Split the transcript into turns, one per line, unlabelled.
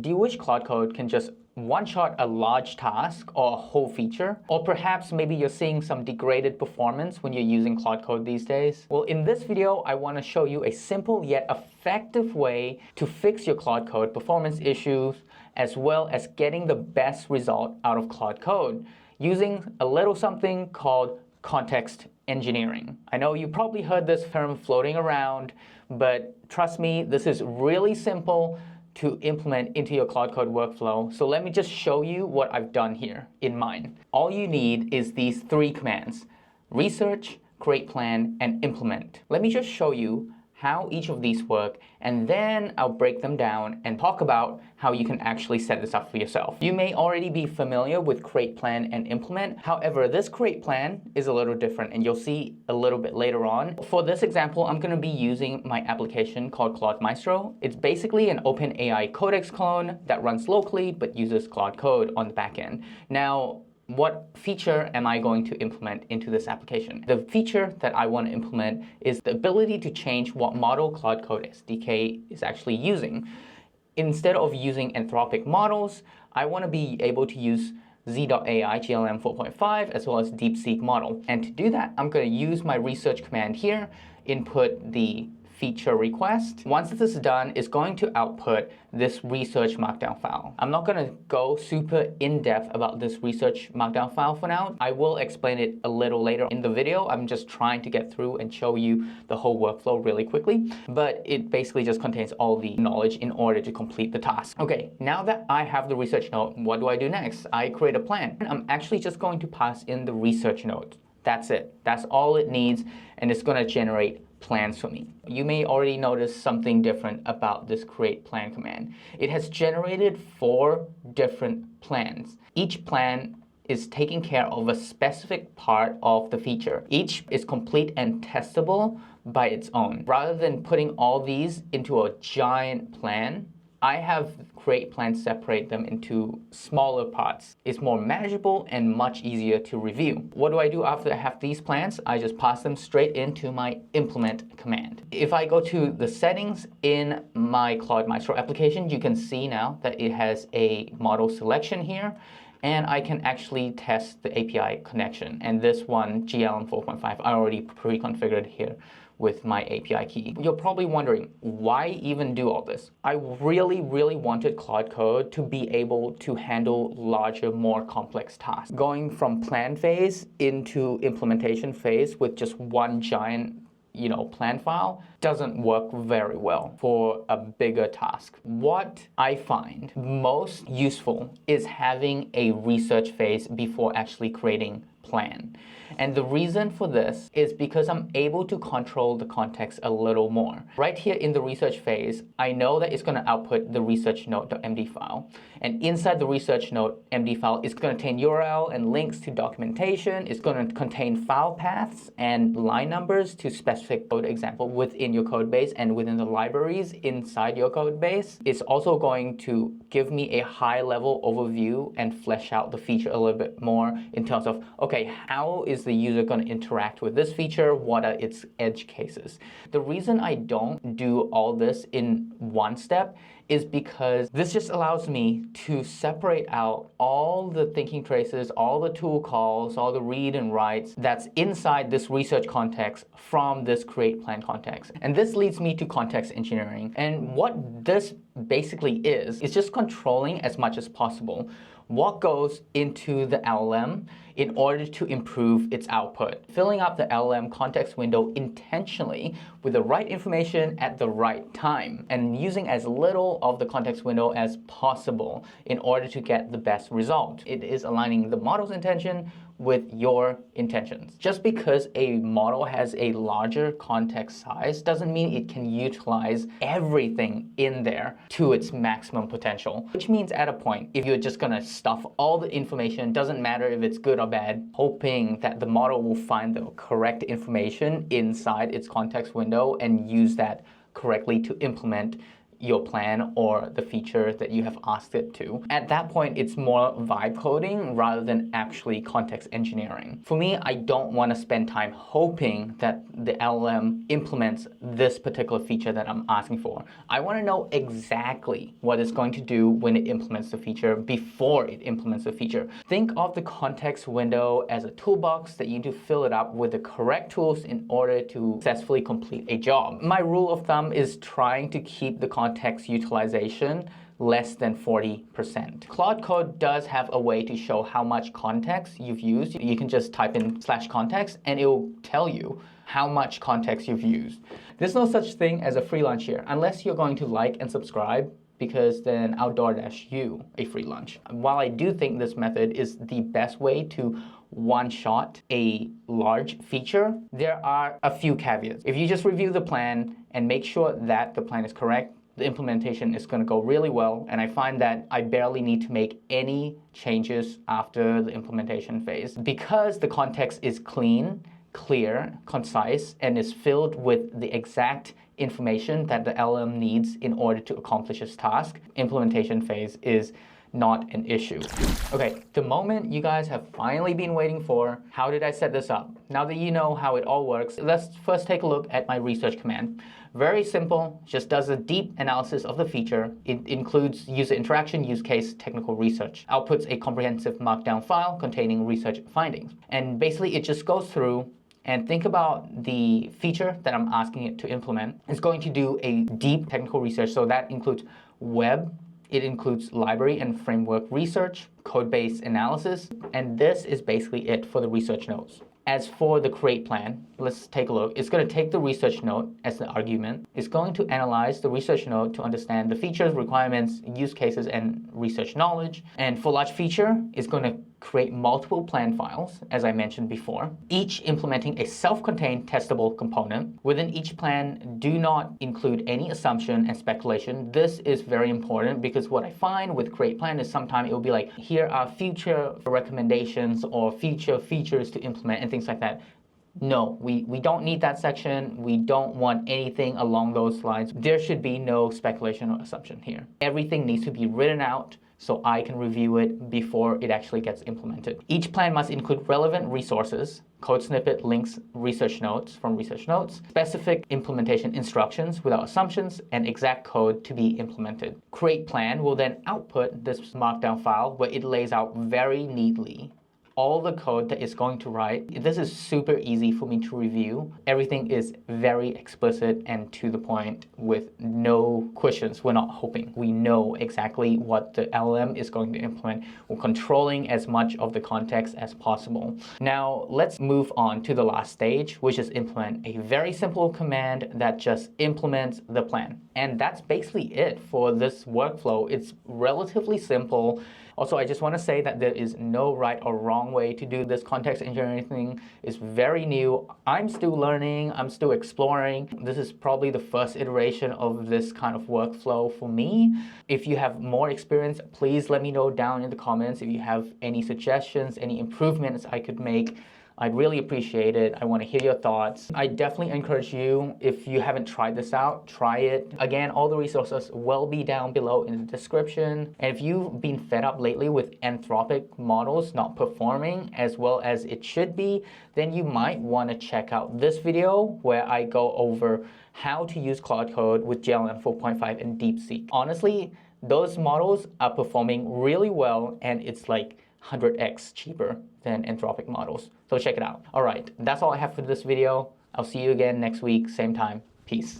Do you wish Claude Code can just one-shot a large task or a whole feature? Or perhaps maybe you're seeing some degraded performance when you're using Claude Code these days? Well, in this video, I want to show you a simple yet effective way to fix your Claude Code performance issues, as well as getting the best result out of Claude Code using a little something called context engineering. I know you probably heard this term floating around, but trust me, this is really simple to implement into your Claude Code workflow. So let me just show you what I've done here in mine. All you need is these three commands: research, create plan, and implement. Let me just show you how each of these work, and then I'll break them down and talk about how you can actually set this up for yourself. You may already be familiar with create plan and implement. However, this create plan is a little different, and you'll see a little bit later on. For this example, I'm going to be using my application called Claude Maestro. It's basically an OpenAI Codex clone that runs locally but uses Claude Code on the back end. Now, what feature am I going to implement into this application? The feature that I want to implement is the ability to change what model Claude Code SDK is actually using. Instead of using Anthropic models, I want to be able to use Z.AI GLM 4.5 as well as DeepSeek model. And to do that, I'm going to use my research command here, input the feature request. Once this is done, it's going to output this research markdown file. I'm not going to go super in-depth about this research markdown file for now. I will explain it a little later in the video. I'm just trying to get through and show you the whole workflow really quickly, but it basically just contains all the knowledge in order to complete the task. Okay, now that I have the research node, what do I do next? I create a plan. I'm actually just going to pass in the research node. That's it. That's all it needs, and it's going to generate plans for me. You may already notice something different about this create plan command. It has generated 4 different plans. Each plan is taking care of a specific part of the feature. Each is complete and testable by its own. Rather than putting all these into a giant plan, I have create plans separate them into smaller parts. It's more manageable and much easier to review. What do I do after I have these plans? I just pass them straight into my implement command. If I go to the settings in my Claude Maestro application, you can see now that it has a model selection here, and I can actually test the API connection. And this one, GLM 4.5, I already pre-configured here with my API key. You're probably wondering, why even do all this? I really wanted Claude Code to be able to handle larger, more complex tasks. Going from plan phase into implementation phase with just one giant plan file doesn't work very well for a bigger task. What I find most useful is having a research phase before actually creating plan. And the reason for this is because I'm able to control the context a little more. Right here in the research phase, I know that it's going to output the research node.md file. And inside the research node.md file, it's going to contain URL and links to documentation. It's going to contain file paths and line numbers to specific code example within your code base and within the libraries inside your code base. It's also going to give me a high-level overview and flesh out the feature a little bit more in terms of, okay, how is the user going to interact with this feature? What are its edge cases? The reason I don't do all this in one step is because this just allows me to separate out all the thinking traces, all the tool calls, all the read and writes that's inside this research context from this create plan context. And this leads me to context engineering. And what this basically is just controlling as much as possible what goes into the LLM in order to improve its output. Filling up the LLM context window intentionally with the right information at the right time, and using as little of the context window as possible in order to get the best result. It is aligning the model's intention with your intentions. Just because a model has a larger context size doesn't mean it can utilize everything in there to its maximum potential. Which means at a point, if you're just gonna stuff all the information, doesn't matter if it's good or bad, hoping that the model will find the correct information inside its context window and use that correctly to implement your plan or the feature that you have asked it to. At that point, it's more vibe coding rather than actually context engineering. For me, I don't want to spend time hoping that the LLM implements this particular feature that I'm asking for. I want to know exactly what it's going to do when it implements the feature before it implements the feature. Think of the context window as a toolbox that you need to fill it up with the correct tools in order to successfully complete a job. My rule of thumb is trying to keep the context utilization less than 40%. Claude Code does have a way to show how much context you've used. You can just type in /context and it will tell you how much context you've used. There's no such thing as a free lunch here, unless you're going to like and subscribe, because then I'll DoorDash you a free lunch. While I do think this method is the best way to one-shot a large feature, there are a few caveats. If you just review the plan and make sure that the plan is correct, the implementation is going to go really well, and I find that I barely need to make any changes after the implementation phase. Because the context is clean, clear, concise, and is filled with the exact information that the LLM needs in order to accomplish its task, implementation phase is not an issue. Okay, the moment you guys have finally been waiting for, how did I set this up? Now that you know how it all works, let's first take a look at my research command. Very simple, just does a deep analysis of the feature. It includes user interaction, use case, technical research. Outputs a comprehensive markdown file containing research findings. And basically it just goes through and think about the feature that I'm asking it to implement. It's going to do a deep technical research, so that includes web, it includes library and framework research, code-based analysis, and this is basically it for the research notes. As for the create plan, let's take a look. It's going to take the research note as the argument. It's going to analyze the research note to understand the features, requirements, use cases, and research knowledge. And for large feature, it's going to create multiple plan files, as I mentioned before, each implementing a self-contained testable component. Within each plan, do not include any assumption and speculation. This is very important because what I find with create plan is sometimes it will be like, here are future recommendations or future features to implement and things like that. No, we don't need that section. We don't want anything along those lines. There should be no speculation or assumption here. Everything needs to be written out so I can review it before it actually gets implemented. Each plan must include relevant resources, code snippet, links, research notes from research notes, specific implementation instructions without assumptions, and exact code to be implemented. Create plan will then output this markdown file where it lays out very neatly all the code that it's going to write. This is super easy for me to review. Everything is very explicit and to the point with no questions. We're not hoping. We know exactly what the LLM is going to implement. We're controlling as much of the context as possible. Now, let's move on to the last stage, which is implement a very simple command that just implements the plan. And that's basically it for this workflow. It's relatively simple. Also, I just want to say that there is no right or wrong way to do this context engineering thing. It's very new. I'm still learning. I'm still exploring. This is probably the first iteration of this kind of workflow for me. If you have more experience, please let me know down in the comments. If you have any suggestions, any improvements I could make, I'd really appreciate it. I want to hear your thoughts. I definitely encourage you, if you haven't tried this out, try it. Again, all the resources will be down below in the description. And if you've been fed up lately with Anthropic models not performing as well as it should be, then you might want to check out this video where I go over how to use Claude Code with JLM 4.5 and DeepSeek. Honestly, those models are performing really well, and it's like 100x cheaper than Anthropic models. So check it out. All right, that's all I have for this video. I'll see you again next week, same time. Peace.